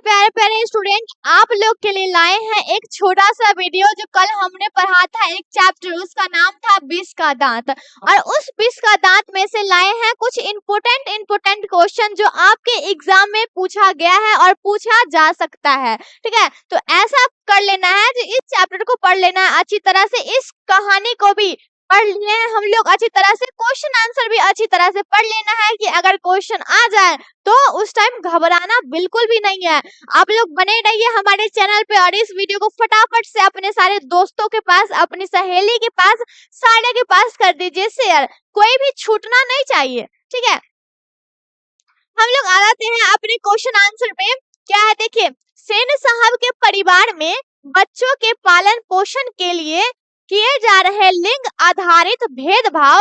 प्यारे प्यारे स्टूडेंट, आप लोग के लिए लाए हैं एक छोटा सा वीडियो जो कल हमने पढ़ा था एक चैप्टर, उसका नाम था विष का दांत। और उस विष का दांत में से लाए हैं कुछ इम्पोर्टेंट क्वेश्चन जो आपके एग्जाम में पूछा गया है और पूछा जा सकता है। ठीक है, तो ऐसा कर लेना है जो इस चैप्टर को पढ़ लेना है अच्छी तरह से, इस कहानी को भी पढ़ लिए हैं हम लोग अच्छी तरह से, क्वेश्चन आंसर भी अच्छी तरह से पढ़ लेना है कि अगर क्वेश्चन आ जाए तो उस टाइम घबराना बिल्कुल भी नहीं है। आप लोग बने रहिए हमारे चैनल पे और इस वीडियो को फटाफट से अपने सारे दोस्तों के पास, अपनी सहेली के पास, सारे के पास कर दीजिए शेयर, कोई भी छूटना नहीं चाहिए। ठीक है, हम लोग आ जाते हैं अपने क्वेश्चन आंसर पे। क्या है देखिए, सेन साहब के परिवार में बच्चों के पालन पोषण के लिए किए जा रहे लिंग आधारित भेदभाव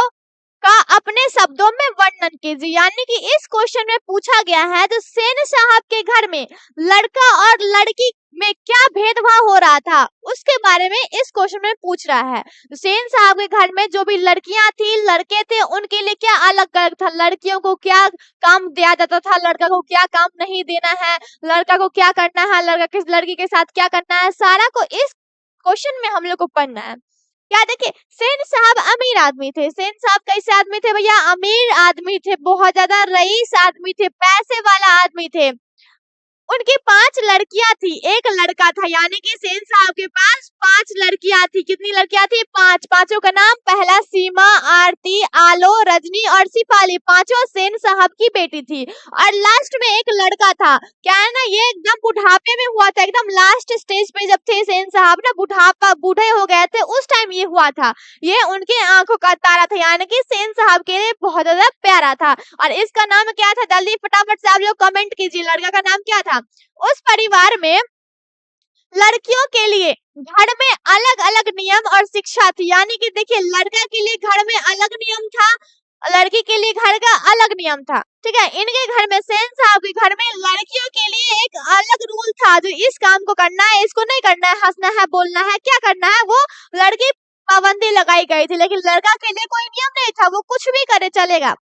का अपने शब्दों में वर्णन कीजिए। यानी कि इस क्वेश्चन में पूछा गया है तो सेन साहब के घर में लड़का और लड़की में क्या भेदभाव हो रहा था उसके बारे में इस क्वेश्चन में पूछ रहा है। तो सेन साहब के घर में जो भी लड़कियां थी, लड़के थे, उनके लिए क्या अलग अलग था, लड़कियों को क्या काम दिया जाता था, लड़का को क्या काम नहीं देना है, लड़का को क्या करना है, लड़का किस लड़की के साथ क्या करना है, सारा को इस क्वेश्चन में हम लोग को पढ़ना है। क्या देखिए, सेन साहब अमीर आदमी थे। सेन साहब कैसे आदमी थे भैया? अमीर आदमी थे, बहुत ज्यादा रईस आदमी थे, पैसे वाला आदमी थे। उनकी 5 लड़कियां थी, एक लड़का था। यानी कि सेन साहब के पास 5 लड़कियां थी। कितनी लड़कियां थी? 5। पांचों का नाम, पहला सीमा, आरती, आलो, रजनी और सिपाली, पांचों सेन साहब की बेटी थी। और लास्ट में एक लड़का था। क्या है ना, ये एकदम बुढ़ापे में हुआ था, एकदम लास्ट स्टेज पे जब थे सेन साहब ना, बुढ़ापा, बूढ़े हो गए थे, उस टाइम ये हुआ था। ये उनके आंखों का तारा था, यानी कि सेन साहब के लिए बहुत ज्यादा प्यारा था। और इसका नाम क्या था? जल्दी फटाफट से आप लोग कमेंट कीजिए, लड़का का नाम क्या था? उस परिवार में लड़कियों के लिए घर में अलग अलग नियम और शिक्षा थी। यानी कि देखिए, लड़का के लिए घर में अलग नियम था, लड़की के लिए घर का अलग नियम था। ठीक है, इनके घर में, सेन साहब के घर में लड़कियों के लिए एक अलग रूल था, जो इस काम को करना है, इसको नहीं करना है, हंसना है, बोलना है, क्या करना है, वो लड़की पाबंदी लगाई गई थी। लेकिन लड़का के लिए कोई नियम नहीं था, वो कुछ भी करे चलेगा।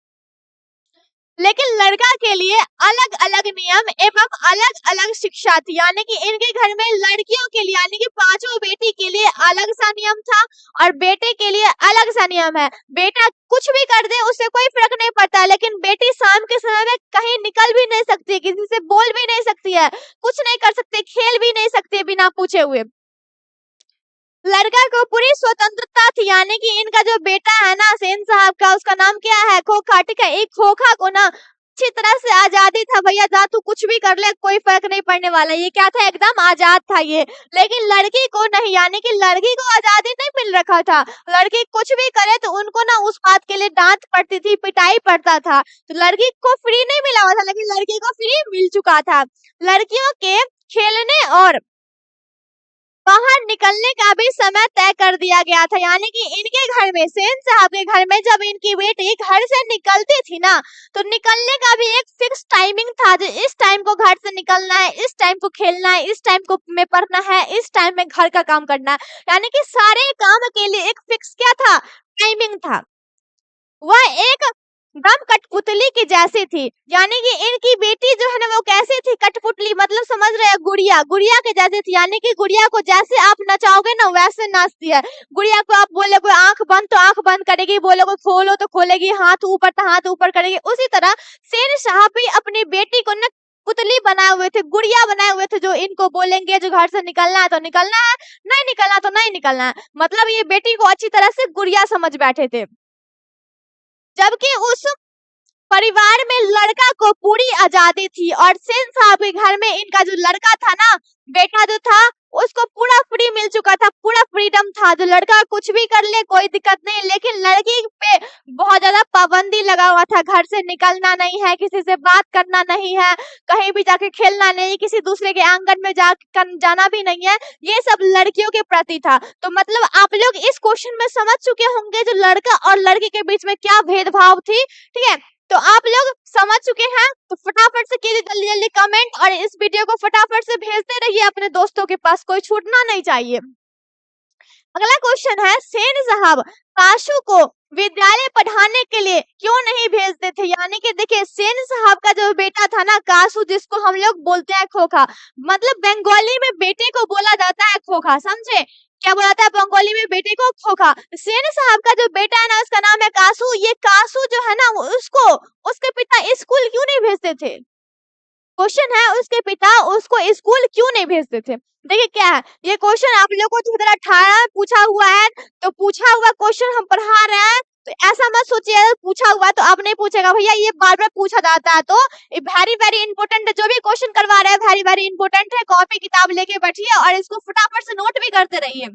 लेकिन लड़का के लिए अलग अलग नियम एवं अलग अलग शिक्षा थी। यानी कि इनके घर में लड़कियों के लिए, यानी कि पांचों बेटी के लिए अलग सा नियम था और बेटे के लिए अलग सा नियम है। बेटा कुछ भी कर दे उससे कोई फर्क नहीं पड़ता है, लेकिन बेटी शाम के समय में कहीं निकल भी नहीं सकती, किसी से बोल भी नहीं सकती है, कुछ नहीं कर सकती, खेल भी नहीं सकती बिना पूछे हुए। लड़का को पूरी स्वतंत्रता थी। यानी कि इनका जो बेटा है ना सेन साहब का, उसका नाम क्या है? खोखा। ठीक है, एक खोखा को ना अच्छी तरह से आजादी था, भैया जा तू कुछ भी कर ले, कोई फर्क नहीं पड़ने वाला। ये क्या था? एकदम आजाद था ये। लेकिन लड़की को नहीं, यानी कि लड़की को आजादी नहीं मिल रखा था। लड़की कुछ भी करे तो उनको ना उस बात के लिए डांट पड़ती थी, पिटाई पड़ता था। तो लड़की को फ्री नहीं मिला हुआ था, लेकिन लड़की को फ्री मिल चुका था। लड़कियों के खेलने और बाहर निकलने का भी समय तय कर दिया गया था। यानी कि इनके घर में, सेन साहब के घर में, जब इनकी बेटी घर से निकलती थी ना, तो निकलने का भी एक फिक्स टाइमिंग था, जो इस टाइम को घर से निकलना है, इस टाइम को खेलना है, इस टाइम को में पढ़ना है, इस टाइम में घर का काम करना है। यानी कि सारे काम के लिए एक फिक्स क्या था? टाइमिंग था। वह एक दम कठपुतली की जैसी थी। यानी कि इनकी बेटी जो है ना, वो कैसी थी? कठपुतली, मतलब समझ रहे हैं, गुड़िया, गुड़िया के जैसी थी। यानी कि गुड़िया को जैसे आप नचाओगे ना, वैसे नाचती है। गुड़िया को आप बोलोगे आंख बंद तो आंख बंद करेगी, बोलोगे खोलो तो खोलेगी, हाथ ऊपर तो हाथ ऊपर करेगी। उसी तरह सेन साहब भी अपनी बेटी को ना पुतली बनाए हुए थे, गुड़िया बनाए हुए थे, जो इनको बोलेंगे जो घर से निकलना है तो निकलना है, नहीं निकलना तो नहीं निकलना है। मतलब ये बेटी को अच्छी तरह से गुड़िया समझ बैठे थे। जबकि उस परिवार में लड़का को पूरी आजादी थी। और सेन साहब के घर में इनका जो लड़का था ना, बेटा जो था, उसको पूरा फ्री मिल चुका था, पूरा फ्रीडम था, जो लड़का कुछ भी कर ले कोई दिक्कत नहीं। लेकिन लड़की पे बहुत ज्यादा पाबंदी लगा हुआ था, घर से निकलना नहीं है, किसी से बात करना नहीं है, कहीं भी जाके खेलना नहीं, किसी दूसरे के आंगन में जाना भी नहीं है। ये सब लड़कियों के प्रति था। तो मतलब आप लोग इस क्वेश्चन में समझ चुके होंगे जो लड़का और लड़की के बीच में क्या भेदभाव थी। ठीक है, तो आप लोग समझ चुके हैं, तो फटाफट से कीजिए जल्दी जल्दी कमेंट और इस वीडियो को फटाफट से भेजते रहिए अपने दोस्तों के पास, कोई छूटना नहीं चाहिए। अगला क्वेश्चन है, सेन साहब काशू को विद्यालय पढ़ाने के लिए क्यों नहीं भेजते थे? यानी कि देखिए सेन साहब का जो बेटा था ना कासू, जिसको हम लोग बोलते हैं खोखा, मतलब बंगाली में बेटे को बोला जाता है खोखा, समझे? क्या बोला था बंगाली में बेटे को? खोखा। सेन साहब का जो बेटा है ना उसका नाम है कासू। ये कासू जो है ना उसको उसके पिता स्कूल क्यों नहीं भेजते थे? क्वेश्चन है, उसके पिता उसको स्कूल क्यों नहीं भेजते थे? देखिए क्या है ये क्वेश्चन, आप लोगों को 2018 में पूछा हुआ है, तो पूछा हुआ क्वेश्चन हम पढ़ा रहे हैं, तो ऐसा मत सोचिए पूछा हुआ तो अब नहीं पूछेगा भैया, ये बार बार पूछा जाता है। तो वेरी वेरी इंपॉर्टेंट, जो भी क्वेश्चन करवा रहे हैं वेरी वेरी इंपॉर्टेंट है। कॉपी किताब लेके बैठिए और इसको फटाफट से नोट भी करते रहिए।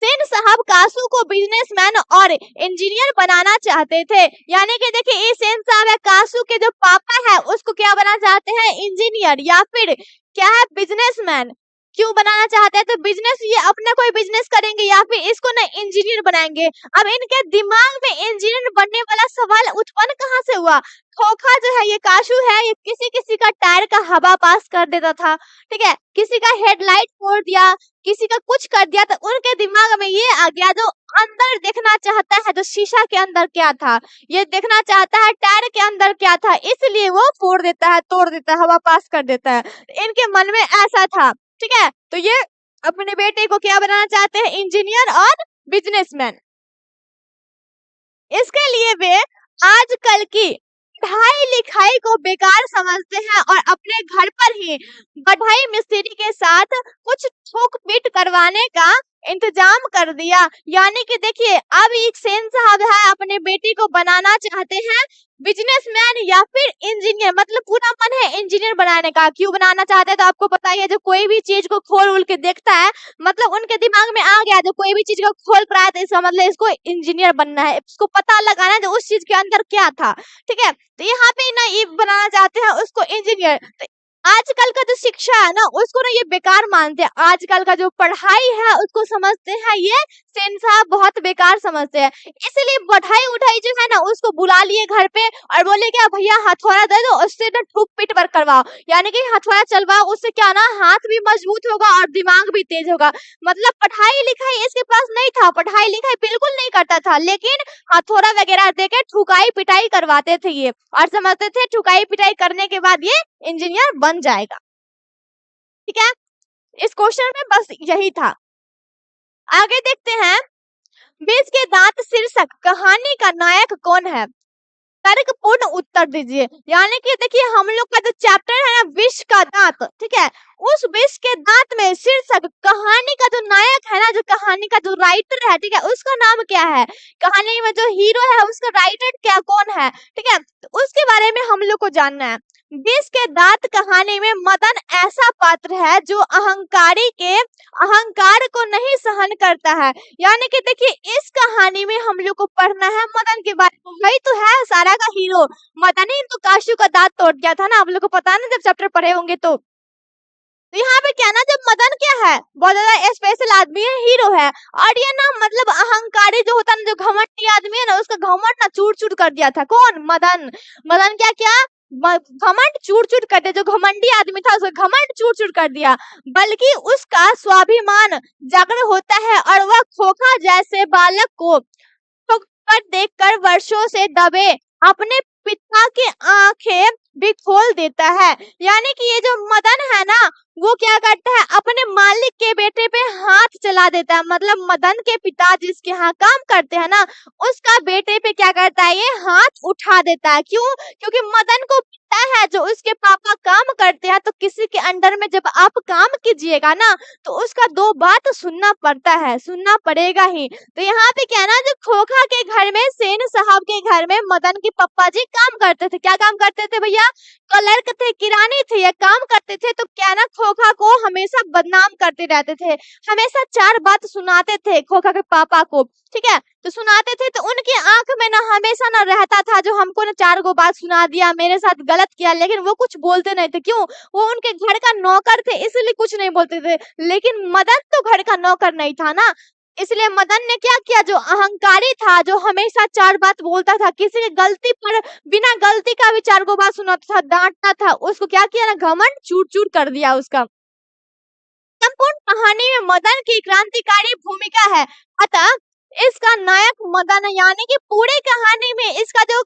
सेन साहब कासू को बिजनेसमैन और इंजीनियर बनाना चाहते थे। यानी कि देखिए ये सेन साहब है, कासू के जो पापा है उसको क्या बनाना चाहते हैं? इंजीनियर या फिर क्या है? बिजनेसमैन। क्यों बनाना चाहते हैं? तो बिजनेस, ये अपना कोई बिजनेस करेंगे या फिर इसको ना इंजीनियर बनाएंगे। अब इनके दिमाग में इंजीनियर बनने वाला सवाल उत्पन्न कहाँ से हुआ? खोखा जो है, ये कासू है, ये किसी किसी का टायर का हवा पास कर देता था, ठीक है, किसी का हेडलाइट फोड़ दिया, किसी का कुछ कर दिया, तो उनके दिमाग में ये आ गया, जो अंदर देखना चाहता है, जो शीशा के अंदर क्या था, ये देखना चाहता है टायर के अंदर क्या था, इसलिए वो फोड़ देता है, तोड़ देता है, हवा पास कर देता है। इनके मन में ऐसा था, ठीक है। तो ये अपने बेटे को क्या बनाना चाहते हैं? इंजीनियर और बिजनेसमैन। इसके लिए वे आजकल की पढ़ाई लिखाई को बेकार समझते हैं और अपने घर पर ही बढ़ई मिस्त्री के साथ कुछ ठोक पीट करवाने का इंतजाम कर दिया। यानी कि देखिए अब एक सेन साहब है, अपने बेटी को बनाना चाहते हैं बिजनेसमैन या फिर इंजीनियर, मतलब पूरा मन है इंजीनियर बनाने का। क्यों बनाना चाहते हैं? तो आपको पता ही है, जो कोई भी चीज को खोल उल के देखता है, मतलब उनके दिमाग में आ गया, जो कोई भी चीज को खोल कर आया तो इसका मतलब इसको इंजीनियर बनना है, इसको पता लगाना है जो उस चीज के अंदर क्या था, ठीक है। तो यहाँ पे ना ये बनाना चाहते हैं उसको इंजीनियर। तो आजकल का जो शिक्षा है ना उसको ना ये बेकार मानते हैं, आजकल का जो पढ़ाई है उसको समझते हैं ये सेन साहब बहुत बेकार समझते हैं। इसलिए बढ़ाई उठाई जो है ना उसको बुला लिए घर पे और बोले क्या भैया हथौड़ा दे दो, उससे ना ठोक पीट पर करवाओ, यानी कि हथौड़ा चलवाओ, उससे क्या ना हाथ भी मजबूत होगा और दिमाग भी तेज होगा। मतलब पढ़ाई लिखाई इसके पास नहीं था, पढ़ाई लिखाई बिल्कुल नहीं करता था, लेकिन हथौड़ा वगैरह देके ठुकाई पिटाई करवाते थे ये, और समझते थे ठुकाई पिटाई करने के बाद ये इंजीनियर बन जाएगा, ठीक है। इस क्वेश्चन में बस यही था। आगे देखते हैं, बीज के दांत शीर्षक कहानी का नायक कौन है? तर्कपूर्ण उत्तर दीजिए। यानी कि देखिए हम लोग का जो चैप्टर है ना विष का दांत, ठीक है, उस विष के दांत में शीर्षक कहानी का जो नायक है ना, जो कहानी का जो राइटर है, ठीक है, उसका नाम क्या है? कहानी में जो हीरो है उसका राइटर क्या कौन है, ठीक है, तो उसके बारे में हम लोग को जानना है। विष के दांत कहानी में मदन ऐसा पात्र है जो अहंकारी के अहंकार को नहीं सहन करता है। यानी कि देखिए इस कहानी में हम लोग को पढ़ना है मदन के बारे में, वही तो है सारा का हीरो। मदन ही तो काशू का दांत तोड़ दिया था ना, आप लोग को पता है ना जब चैप्टर पढ़े होंगे तो। यहाँ पे क्या ना, जब मदन क्या है बहुत ज्यादा स्पेशल आदमी है, हीरो है, और ये ना मतलब अहंकारी जो होता है ना, जो घमंडी आदमी है ना, उसका घमंड ना चूर चूर कर दिया था। कौन? मदन। मदन क्या क्या घमंड चूर चूर कर दिया, जो घमंडी आदमी था उसका घमंड चूर चूर कर दिया, बल्कि उसका स्वाभिमान जागृत होता है और वह खोखा जैसे बालक को ठोकर देखकर वर्षों से दबे अपने पिता की आंखें भी खोल देता है। यानी कि ये जो मदन है ना वो क्या करता है, अपने मालिक के बेटे पे हाथ चला देता है। मतलब मदन के पिता जिसके यहाँ काम करते हैं ना उसका बेटे पे क्या करता है, ये हाथ उठा देता है। क्यों? क्योंकि मदन को पता है जो उसके पापा काम करते हैं, तो किसी के अंडर में जब आप काम कीजिएगा ना तो उसका दो बात सुनना पड़ता है, सुनना पड़ेगा ही। तो यहाँ पे क्या ना, जो खोखा के घर में, सेन साहब के घर में मदन के पापा जी काम करते थे। क्या काम करते थे भैया? क्लर्क थे, किरानी थे, या काम करते थे। तो क्या ना खोखा को हमेशा बदनाम करते रहते थे, हमेशा चार बात सुनाते थे खोखा के पापा को, ठीक है, तो सुनाते थे। तो उनकी आंख में ना हमेशा ना रहता था जो हमको ना चार गो बात सुना दिया, मेरे साथ गलत किया, लेकिन वो कुछ बोलते नहीं थे। क्यों? वो उनके घर का नौकर थे इसलिए कुछ नहीं बोलते थे। लेकिन मदन तो घर का नौकर नहीं था ना, इसलिए मदन ने क्या किया, जो अहंकारी था, जो हमेशा चार बात बोलता था, किसी की गलती पर बिना गलती का भी चार गो बात सुनाता था, डांटता था, उसको क्या किया ना, घमंड चूर चूर कर दिया उसका। संपूर्ण कहानी में मदन की क्रांतिकारी भूमिका है, अतः इसका नायक मदन है, यानी कि पूरे कहानी में इसका जो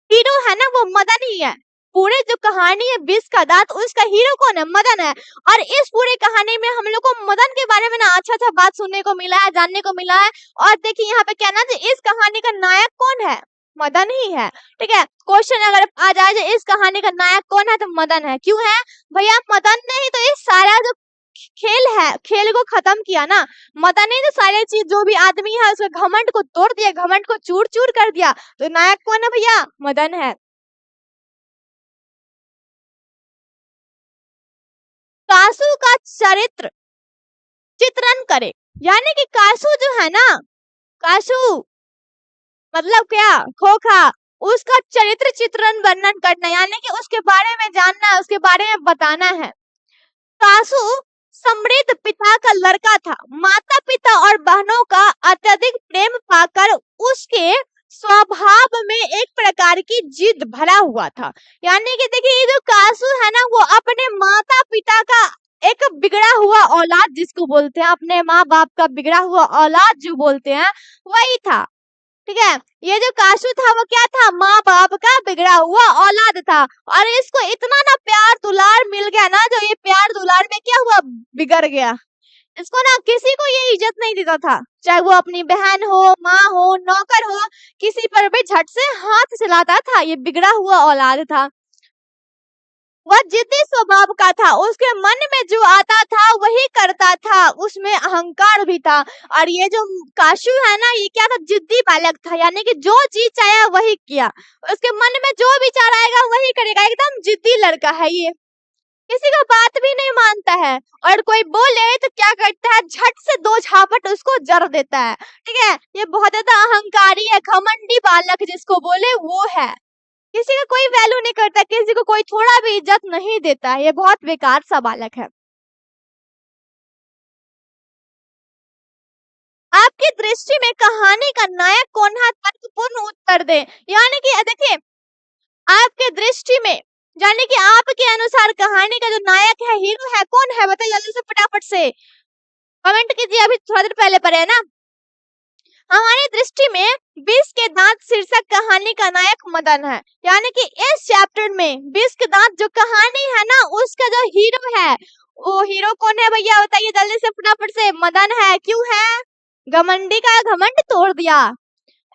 हीरो है ना वो मदन ही है। पूरे जो कहानी है विष का दांत, उसका हीरो कौन है? मदन है। और इस पूरे कहानी में हम लोग को मदन के बारे में ना अच्छा अच्छा बात सुनने को मिला है, जानने को मिला है। और देखिए यहाँ पे क्या ना, इस कहानी का नायक कौन है? मदन ही है। ठीक है, क्वेश्चन अगर आ जाए जो इस कहानी का नायक कौन है, तो मदन है। क्यों है भैया? मदन ने ही तो इस सारा जो खेल है, खेल को खत्म किया ना। मदन ने तो सारी चीज, जो भी आदमी है उसके घमंड को तोड़ दिया, घमंड को चूर चूर कर दिया। तो नायक कौन है भैया? मदन है। कासू का चरित्र चित्रण करे, यानी कि कासू जो है ना, कासू मतलब क्या? खोखा। उसका चरित्र चित्रण वर्णन करना, यानी कि उसके बारे में जानना है, उसके बारे में बताना है। कासू समृद्ध पिता का लड़का था। माता पिता और बहनों का अत्यधिक प्रेम पाकर उसके स्वभाव में एक प्रकार की जिद भरा हुआ था। यानी कि देखिए, ये जो कासू है ना, वो अपने माता पिता का एक बिगड़ा हुआ औलाद जिसको बोलते हैं, अपने माँ बाप का बिगड़ा हुआ औलाद जो बोलते हैं, वही था। ठीक है, ये जो कासू था वो क्या था? माँ बाप का बिगड़ा हुआ औलाद था। और इसको इतना ना प्यार दुलार मिल गया ना, जो ये प्यार दुलार में क्या हुआ? बिगड़ गया। इसको ना किसी को ये इज्जत नहीं देता था, चाहे वो अपनी बहन हो, माँ हो, नौकर हो, किसी पर भी झट से हाथ चलाता था। ये बिगड़ा हुआ औलाद था। वह जिद्दी स्वभाव का था, उसके मन में जो आता था वही करता था, उसमें अहंकार भी था। और ये जो काशू है ना, ये क्या था? जिद्दी बालक था, यानी कि जो चीज चाहे वही किया, उसके मन में जो विचार आएगा वही करेगा। एकदम जिद्दी लड़का है ये, किसी का बात भी नहीं मानता है। और कोई बोले तो क्या करता है? झट से दो झापट उसको जड़ देता है। ठीक है, ये बहुत ज्यादा अहंकारी है, घमंडी बालक जिसको बोले वो है। किसी का कोई वैल्यू नहीं करता, किसी को कोई थोड़ा भी इज्जत नहीं देता। ये बहुत बेकार सा बालक है। आपकी दृष्टि में कहानी का नायक कौन है? तर्कपूर्ण उत्तर दें। यानी कि देखिए, आपके दृष्टि में, यानी कि आपके अनुसार कहानी का जो नायक है, हीरो है, कौन है? बताइए जल्दी से, फटाफट से कमेंट कीजिए। अभी थोड़ा देर पहले पढ़े है ना। हमारी दृष्टि में विष के दांत शीर्षक कहानी का नायक मदन है। यानी कि इस चैप्टर में विष के दांत जो कहानी है ना, उसका जो हीरो है, वो हीरो कौन है भैया? बताइए जल्दी से, फटाफट से। मदन है। क्यों है? घमंडी का घमंड तोड़ दिया।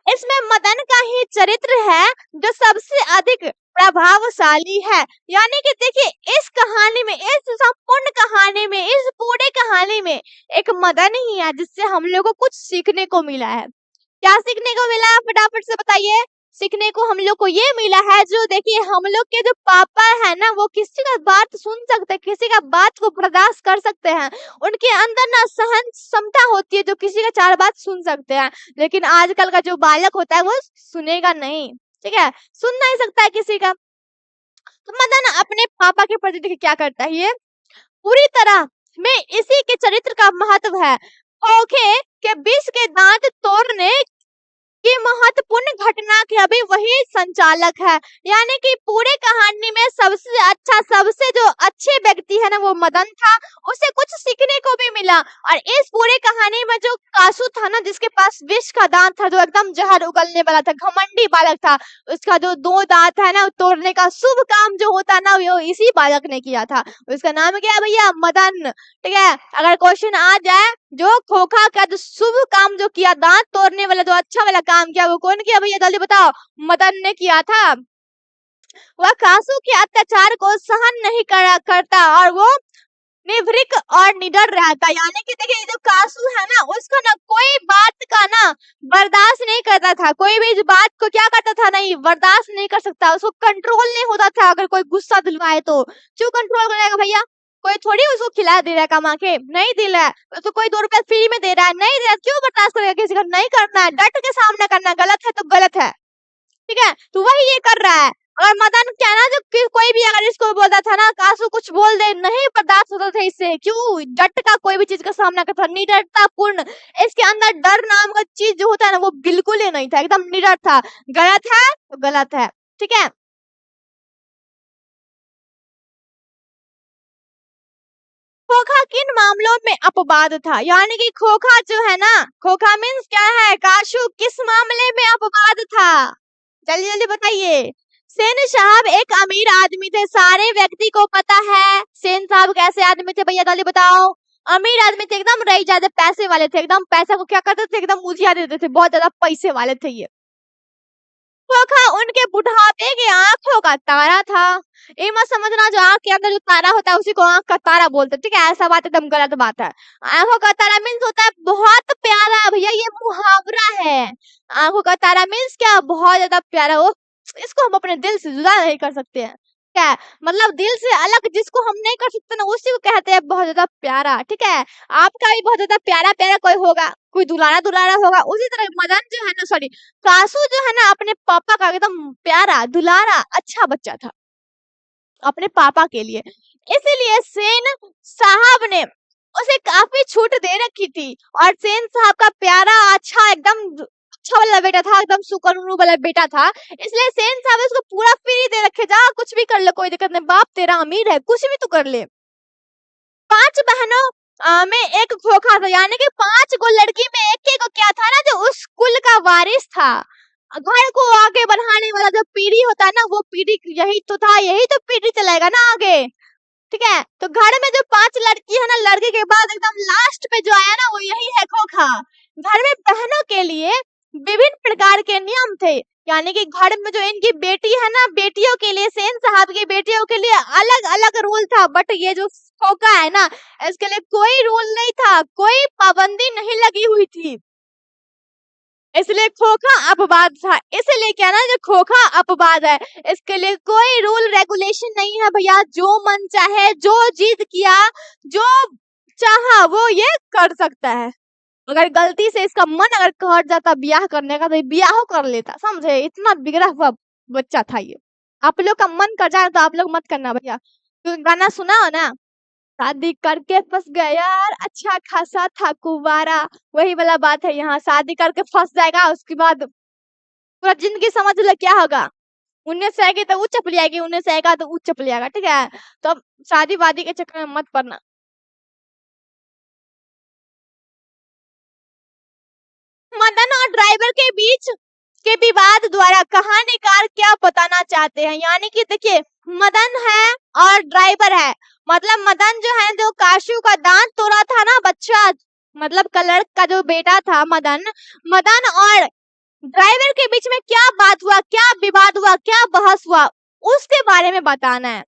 इसमें मदन का ही चरित्र है जो सबसे अधिक प्रभावशाली है। यानी कि देखिए, इस कहानी में, इस संपूर्ण कहानी में, इस पूरे कहानी में एक मदन ही है जिससे हम लोग को कुछ सीखने को मिला है। क्या सीखने को मिला है? फटाफट से बताइए। सीखने को हम लोग को ये मिला है, जो देखिए, हम लोग के जो पापा है ना, वो किसी का बात सुन सकते हैं, किसी का बात को बर्दाश्त कर सकते हैं। उनके अंदर ना सहन क्षमता होती है, जो किसी का चार बात सुन सकते हैं। लेकिन आजकल का जो बालक होता है वो सुनेगा नहीं। ठीक है, सुन नहीं सकता है किसी का। तो मदन अपने पापा के प्रति देखिए क्या करता है, ये पूरी तरह में इसी के चरित्र का महत्व है। खोखे के विष के दांत तोड़ने की महत्वपूर्ण घटना के अभी वही संचालक है। यानी कि पूरे कहानी में सबसे अच्छा, सबसे जो अच्छे व्यक्ति है ना, वो मदन था। उसे कुछ सीखने को भी मिला। और इस पूरे कहानी में जो कासू था ना, जिसके पास विष का दांत था, जो एकदम जहर उगलने वाला था, घमंडी बालक था, उसका जो दो दांत है ना, तोड़ने का शुभ काम जो होता ना, वो इसी बालक ने किया था। उसका नाम क्या है भैया? मदन। ठीक है, अगर क्वेश्चन आ जाए, जो खोखा का जो शुभ काम जो किया, दांत तोड़ने वाला जो अच्छा वाला काम किया, वो कौन किया भैया? जल्दी बताओ। मदन ने किया था। वह कासू के अत्याचार को सहन नहीं करता और वो निर्भीक और निडर रहता। यानी कि देखिए, ये जो कासू है ना, उसका ना कोई बात का ना बर्दाश्त नहीं करता था। कोई भी इस बात को क्या करता था? नहीं बर्दाश्त नहीं कर सकता, उसको कंट्रोल नहीं होता था। अगर कोई गुस्सा दिलवाए तो क्यों कंट्रोल करेगा भैया? कोई थोड़ी उसको खिला दे रहा है, कमा के नहीं दिला है, उसको कोई 2 रुपया फ्री में दे रहा है, नहीं दे रहा, क्यों बर्दाश्त करेगा? किसी का नहीं करना है, डट के सामना करना है, गलत है तो गलत है। ठीक है, तो वही ये कर रहा है। और मदन क्या ना, जो कोई भी अगर इसको बोलता था ना, कासू कुछ बोल दे, नहीं बर्दाश्त होता था इससे। क्यों? डट का कोई भी चीज का सामना करता, निडरता पूर्ण। इसके अंदर डर नाम का चीज जो होता है ना, वो बिल्कुल ही नहीं था, एकदम निडर था। गलत है तो गलत है। ठीक है, खोखा किन मामलों में अपवाद था? यानी कि खोखा जो है ना, खोखा मीन्स क्या है? काशू किस मामले में अपवाद था? जल्दी जल्दी बताइए। सेन साहब एक अमीर आदमी थे, सारे व्यक्ति को पता है। सेन साहब कैसे आदमी थे भैया, जल्दी बताओ। अमीर आदमी थे, एकदम रही ज्यादा पैसे वाले थे, एकदम पैसा को क्या करते थे, एकदम उजिया देते थे, बहुत ज्यादा पैसे वाले थे ये। खोखा उनके बुढ़ापे की आंखों का तारा था। ये मत समझना जो आंख के अंदर जो तारा होता है उसी को आंख का तारा बोलते हैं, ठीक है? ऐसा बात एकदम गलत बात है। आंखों का तारा मीन्स होता है बहुत प्यारा भैया, ये मुहावरा है। आंखों का तारा मीन्स क्या? बहुत ज्यादा प्यारा हो। इसको हम अपने दिल से जुदा नहीं कर सकते हैं, क्या है? मतलब दिल से अलग जिसको हम नहीं कर सकते ना, उसी को कहते हैं बहुत ज्यादा प्यारा, ठीक है? आपका भी बहुत ज्यादा प्यारा प्यारा कोई होगा, कोई दुलारा दुलारा होगा। उसी तरह मदन जो है ना, सॉरी कासू जो है ना, अपने पापा का एकदम प्यारा दुलारा अच्छा बच्चा था अपने पापा के लिए। इसीलिए सेन साहब ने उसे काफी छूट दे रखी थी। और सेन साहब का प्यारा अच्छा एकदम अच्छा वाला बेटा था, एकदम सुकनू वाला बेटा था। इसलिए सेन साहब उसको पूरा फ्री दे रखे, जा कुछ भी कर ले, कोई दिक्कत नहीं, बाप तेरा अमीर है, कुछ भी तू कर ले। 5 बहनों में एक खोखा था, यानी कि 5 को लड़की में एक को क्या था ना, जो उस कुल का वारिस था। घर को आगे बढ़ाने वाला जो पीढ़ी होता है ना, वो पीढ़ी यही तो था, यही तो पीढ़ी चलेगा ना आगे, ठीक है? तो घर में जो 5 लड़की है ना, लड़की के बाद एकदम लास्ट पे जो आया ना, वो यही है खोखा। घर में बहनों के लिए विभिन्न प्रकार के नियम थे, यानी कि घर में जो इनकी बेटी है ना, बेटियों के लिए, सेन साहब की बेटियों के लिए अलग अलग रूल था। बट ये जो खोखा है ना, इसके लिए कोई रूल नहीं था, कोई पाबंदी नहीं लगी हुई थी, इसलिए खोखा अपवाद था। इसलिए क्या ना, जो खोखा अपवाद है, इसके लिए कोई रूल रेगुलेशन नहीं है भैया, जो मन चाहे, जो जिद किया, जो चाहा वो ये कर सकता है। अगर गलती से इसका मन अगर कर जाता ब्याह करने का, तो ब्याह कर लेता, समझे? इतना बिगड़ा हुआ बच्चा था ये। आप लोग का मन कर जाए तो आप लोग मत करना भैया, क्योंकि गाना सुना हो ना, शादी करके फंस गया यार, अच्छा खासा था कुवारा, वही वाला बात है यहाँ। शादी करके फंस जाएगा, उसके बाद पूरा जिंदगी समझ लो क्या होगा। 19 से आएगी तो वो चपली आएगी, 19 से आएगा तो वो चपली आएगा, ठीक है? तो अब शादी वादी के चक्कर में मत पड़ना। मदन और ड्राइवर के बीच के विवाद द्वारा कहानीकार क्या बताना चाहते हैं? यानी कि देखिए, मदन है और ड्राइवर है, मतलब मदन जो है, जो काशू का दांत तोड़ा था ना बच्चा, मतलब कलर का जो बेटा था मदन, मदन और ड्राइवर के बीच में क्या बात हुआ, क्या विवाद हुआ, क्या बहस हुआ, उसके बारे में बताना है।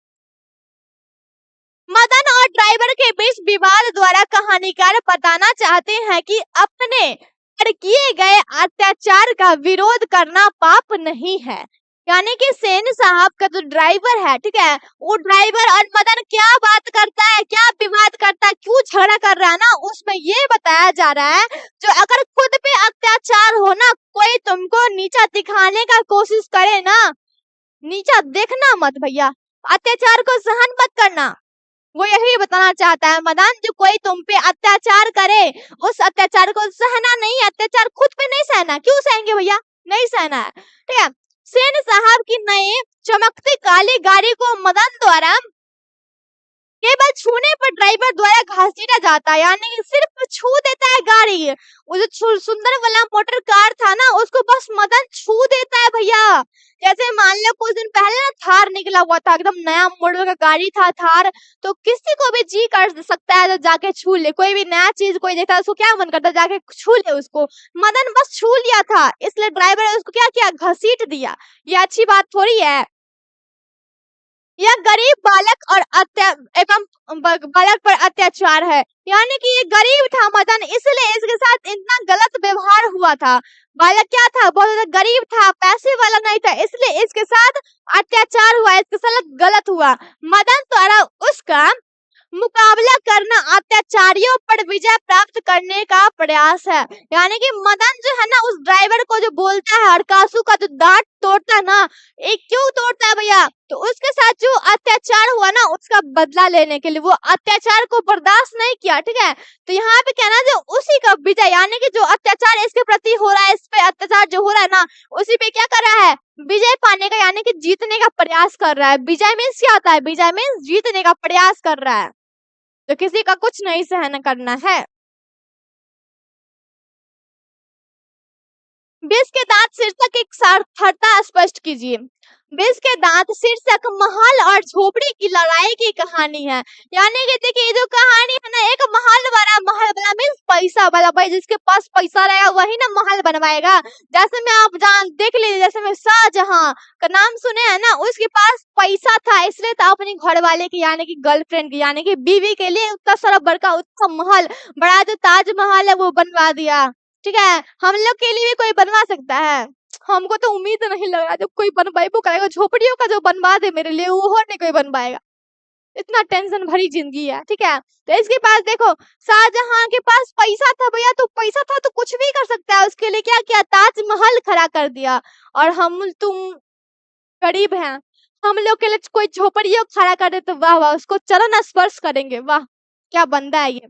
मदन और ड्राइवर के बीच विवाद द्वारा कहानीकार बताना चाहते हैं कि अपने पर किए गए अत्याचार का विरोध करना पाप नहीं है। यानी कि सेन साहब का जो ड्राइवर है, ठीक है, वो ड्राइवर और मदन क्या बात करता है, क्या विवाद करता है, क्यों झगड़ा कर रहा है ना, उसमें ये बताया जा रहा है, जो अगर खुद पे अत्याचार हो ना, कोई तुमको नीचा दिखाने का कोशिश करे ना, नीचा देखना मत भैया, अत्याचार को सहन मत करना। वो यही बताना चाहता है मदन, जो कोई तुम पे अत्याचार करे, उस अत्याचार को सहना नहीं, अत्याचार खुद पे नहीं सहना। क्यों सहेंगे भैया? नहीं सहना है, ठीक है? सेन साहब की नई चमकती काली गाड़ी को मदन द्वारा केवल छूने पर ड्राइवर द्वारा घसीटा जाता है, यानी कि सिर्फ छू देता है गाड़ी। वो जो सुंदर वाला मोटर कार था ना, उसको बस मदन छू देता है भैया। जैसे मान लो कुछ दिन पहले ना थार निकला हुआ था, एकदम नया मॉडल का गाड़ी था थार, तो किसी को भी जी कर सकता है तो जाके छू ले। कोई भी नया चीज कोई देखता है, उसको क्या मन करता है, जाके छू ले उसको। मदन बस छू लिया था, इसलिए ड्राइवर ने उसको क्या किया, घसीट दिया। ये अच्छी बात थोड़ी है। यह गरीब बालक और बालक पर अत्याचार है, यानी कि ये गरीब था मदन, इसलिए इसके साथ इतना गलत व्यवहार हुआ था। बालक क्या था, बहुत ज्यादा गरीब था, पैसे वाला नहीं था, इसलिए इसके साथ अत्याचार हुआ, इसके साथ गलत हुआ। मदन द्वारा उसका मुकाबला करना अत्याचारियों पर विजय प्राप्त करने का प्रयास है। यानी कि मदन जो है ना, उस ड्राइवर को जो बोलता है, हरकासू का जो दांत तोड़ता है ना, एक क्यों तोड़ता है भैया, तो उसके साथ जो अत्याचार हुआ ना, उसका बदला लेने के लिए वो अत्याचार को बर्दाश्त नहीं किया, ठीक है? तो यहाँ पे कहना जो उसी का विजय, यानी कि जो अत्याचार इसके प्रति हो रहा है, इस पे अत्याचार जो हो रहा है ना, उसी पे क्या कर रहा है, विजय पाने का, यानी कि जीतने का प्रयास कर रहा है। विजय मीन्स क्या होता है, विजय मीन्स जीतने का प्रयास कर रहा है। तो किसी का कुछ नहीं सहन करना है। 20 के दांत शीर्षक एक सार्थकता स्पष्ट कीजिए। 20 के दांत शीर्षक महल और झोपड़ी की लड़ाई की कहानी है। यानी कि देखिए जो कहानी है ना, एक महल वाला मीन्स पैसा वाला भाई, जिसके पास पैसा रहेगा वही ना महल बनवाएगा। जैसे में आप जान देख लीजिए, जैसे में शाहजहां का नाम सुने हैं ना, उसके पास पैसा था, इसलिए तो अपनी घर वाले की यानी कि गर्लफ्रेंड की यानी कि बीवी के लिए उतना सारा बड़का उसका महल, बड़ा जो ताजमहल है वो बनवा दिया। ठीक है, हम लोग के लिए भी कोई बनवा सकता है? हमको तो उम्मीद नहीं लग रहा जब कोई बनवाइबो करेगा। झोपड़ियों का जो बनवा दे मेरे लिए वो नहीं कोई बनवाएगा। इतना टेंशन भरी जिंदगी है। ठीक है, तो इसके पास देखो, शाहजहां के पास पैसा था भैया, तो पैसा था तो कुछ भी कर सकता है। उसके लिए क्या किया, ताजमहल खड़ा कर दिया। और हम तुम गरीब हैं, हम लोग के लिए कोई झोपड़ियों खड़ा कर दे तो वाह वाह, उसको चरण स्पर्श करेंगे। वाह क्या बंदा है ये।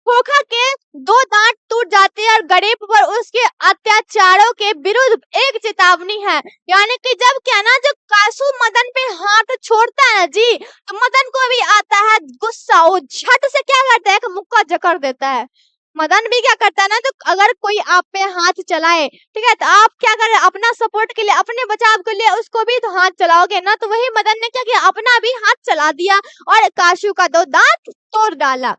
खोखा के 2 दांत टूट जाते हैं और गरीब पर उसके अत्याचारों के विरुद्ध एक चेतावनी है। यानी कि जब क्या ना, जब कासू मदन पे हाथ छोड़ता है जी, तो मदन को भी आता है गुस्सा। वो झट से क्या करता है, एक मुक्का जकड़ देता है। मदन भी क्या करता है ना, तो अगर कोई आप पे हाथ चलाए, ठीक है, तो आप क्या करें, अपना सपोर्ट के लिए, अपने बचाव के लिए उसको भी तो हाथ चलाओगे ना। तो वही मदन ने क्या किया, अपना भी हाथ चला दिया और कासू का 2 दांत तोड़ डाला।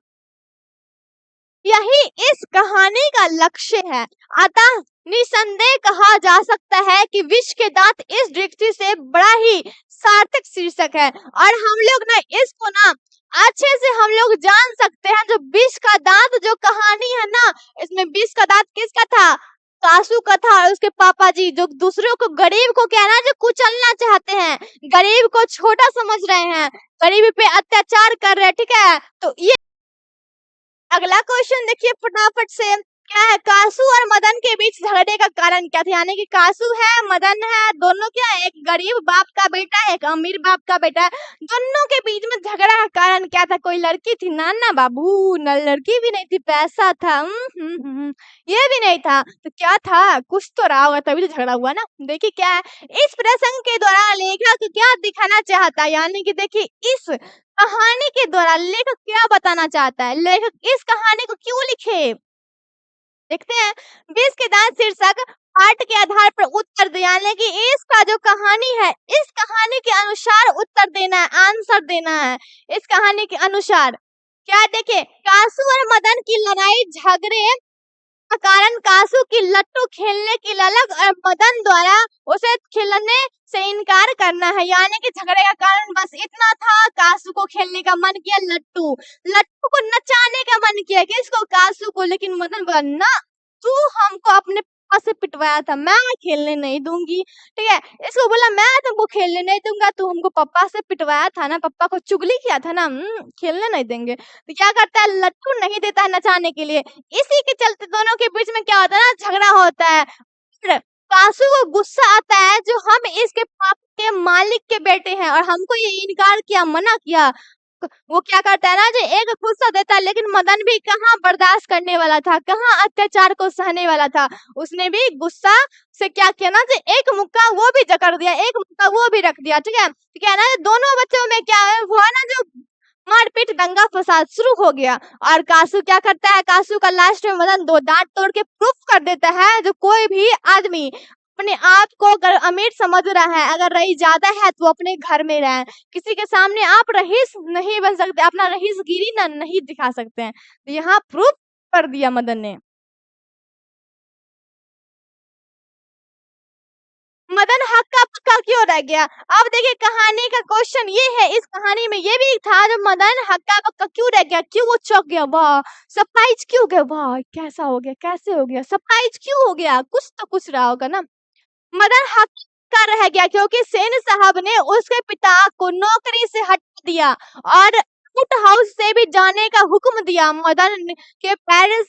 यही इस कहानी का लक्ष्य है। अतः निसंदेह कहा जा सकता है कि विष के दांत इस दृष्टि से बड़ा ही सार्थक शीर्षक है। और हम लोग ना इसको ना अच्छे से हम लोग जान सकते हैं। जो विष का दांत जो कहानी है ना, इसमें विष का दांत किसका था, कासू का था। और उसके पापा जी जो दूसरों को, गरीब को क्या ना, जो कुचलना चाहते हैं, गरीब को छोटा समझ रहे हैं, गरीब पे अत्याचार कर रहे हैं। ठीक है, तो ये अगला क्वेश्चन देखिए फटाफट से, क्या है, कासू और मदन के बीच झगड़े का कारण क्या था। यानी कि कासू है, मदन है, दोनों क्या है, एक गरीब बाप का बेटा है, एक अमीर बाप का बेटा है। दोनों के बीच में झगड़ा का कारण क्या था, कोई लड़की थी ना, ना बाबू, न लड़की भी नहीं थी, पैसा था। ये भी नहीं था, तो क्या था, कुछ तो रहा होगा तभी तो झगड़ा हुआ ना। देखिए क्या है, इस प्रसंग के दौरान लेखक क्या दिखाना चाहता है। यानी कि देखिए इस कहानी के द्वारा लेखक क्या बताना चाहता है, लेखक इस कहानी को क्यों लिखे, देखते हैं। 20 के दांत शीर्षक पाठ के आधार पर उत्तर दे। यानी कि इसका जो कहानी है, इस कहानी के अनुसार उत्तर देना है, आंसर देना है। इस कहानी के अनुसार क्या, देखिए, कासू और मदन की लड़ाई झगड़े का कारण कासू की लट्टू खेलने की ललक और मदन द्वारा उसे खेलने से इनकार करना है। यानी कि झगड़े का कारण बस इतना था, कासू को खेलने का मन किया, लट्टू लट्टू को नचाने का मन किया, किसको, कासू को। लेकिन मदन बोला ना, तू हमको अपने पापा से पिटवाया था, मैं खेलने नहीं दूंगी। ठीक है, इसको बोला मैं तुमको खेलने नहीं दूंगा, तू हमको पापा से पिटवाया था ना, पापा को चुगली किया था ना, खेलने नहीं देंगे। तो क्या करता है, लट्टू नहीं देता है नचाने के लिए। इसी के चलते दोनों के बीच में क्या होता है ना, झगड़ा होता है। फिर कासू को गुस्सा आता है, जो हम इसके पापा के मालिक के बेटे हैं और हमको ये इनकार किया, मना किया। वो क्या करता है ना, जो एक गुस्सा देता है। लेकिन मदन भी कहाँ बर्दाश्त करने वाला था, कहाँ अत्याचार को सहने वाला था। उसने भी गुस्सा से क्या किया ना, जो एक मुक्का वो भी जकड़ दिया, एक मुक्का वो भी रख दिया। ठीक है, तो क्या है ना, दोनों बच्चों में क्या है, वो है ना, जो मारपीट दंगा फसाद शुरू हो गया। और कासू क्या करता है, कासू का लास्ट में मदन 2 दांत तोड़ के प्रूफ कर देता है, जो कोई भी आदमी अपने आप को अगर अमीर समझ रहा है, अगर रईस ज्यादा है तो अपने घर में रहे, किसी के सामने आप रईस नहीं बन सकते, अपना रईसगिरी ना नहीं दिखा सकते हैं। तो यहाँ प्रूफ कर दिया मदन ने। मदन हक्का पक्का क्यों रह गया। अब देखिए कहानी का क्वेश्चन ये है, इस कहानी में ये भी था, जो मदन हक्का पक्का क्यों रह गया, क्यों वो चौंक गया, वाह सरप्राइज क्यों गया, वाह कैसा हो गया, कैसे हो गया, सरप्राइज क्यों हो गया, कुछ रहा होगा ना। मदन हक्का रह गया क्योंकि सेन साहब ने उसके पिता को नौकरी से हटा दिया और आउट हाउस से भी जाने का हुक्म दिया। मदन के पैर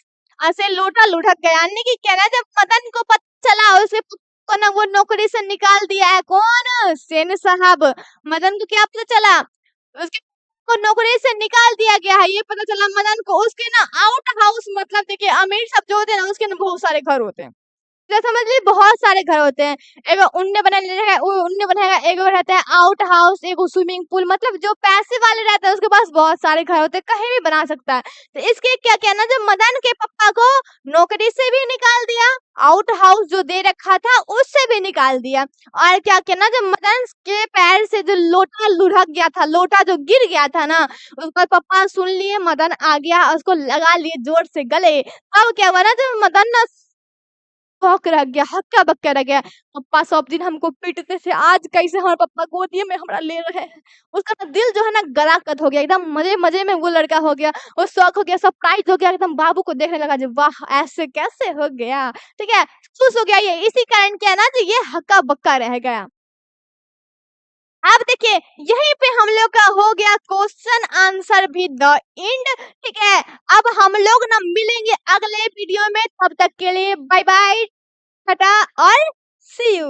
से लोटा लुढ़क गया। यानी कि कहना, जब मदन को पता चला उसके को ना वो नौकरी से निकाल दिया है, कौन, सेन साहब। मदन को क्या पता चला, उसके को नौकरी से निकाल दिया गया है, ये पता चला मदन को। उसके ना आउट हाउस मतलब देखिए, अमीर सब जो होते हैं ना, उसके ना बहुत सारे घर होते हैं। तो समझ लीजिए बहुत सारे घर होते हैं। एगो उनने बनाएगा, उनने बनाएगा, एगो रहता है आउट हाउस, एगो स्विमिंग पूल, मतलब जो पैसे वाले रहते हैं उसके पास बहुत सारे घर होते हैं, कहीं भी बना सकता है। तो इसके क्या कहना, जब मदन के पापा को नौकरी से भी निकाल दिया, आउट हाउस जो दे रखा था उससे भी निकाल दिया, और क्या कहना, जब मदन के पैर से जो लोटा लुढ़क गया था, लोटा जो गिर गया था ना, उसका पापा सुन लिए, मदन आ गया, उसको लगा लिए जोर से गले। अब क्या हुआ ना, जब मदन ना शौक रह गया, हक्का बक्का रह गया, पप्पा सब दिन हमको पीटते थे, आज कैसे हमारे पप्पा गोदी में हमरा ले रहे हैं। उसका ना दिल जो है ना गलाकत हो गया, एकदम मजे मजे में वो लड़का हो गया, वो शौक हो गया, सरप्राइज हो गया, एकदम बाबू को देखने लगा, जो वाह ऐसे कैसे हो गया, ठीक है, खुश हो गया ये, इसी कारण क्या है ना, जो ये हक्का बक्का रह गया। अब देखिए यहीं पे हम लोग का हो गया क्वेश्चन आंसर भी द एंड, ठीक है। अब हम लोग ना मिलेंगे अगले वीडियो में, तब तक के लिए बाय बाय, टाटा और सी यू।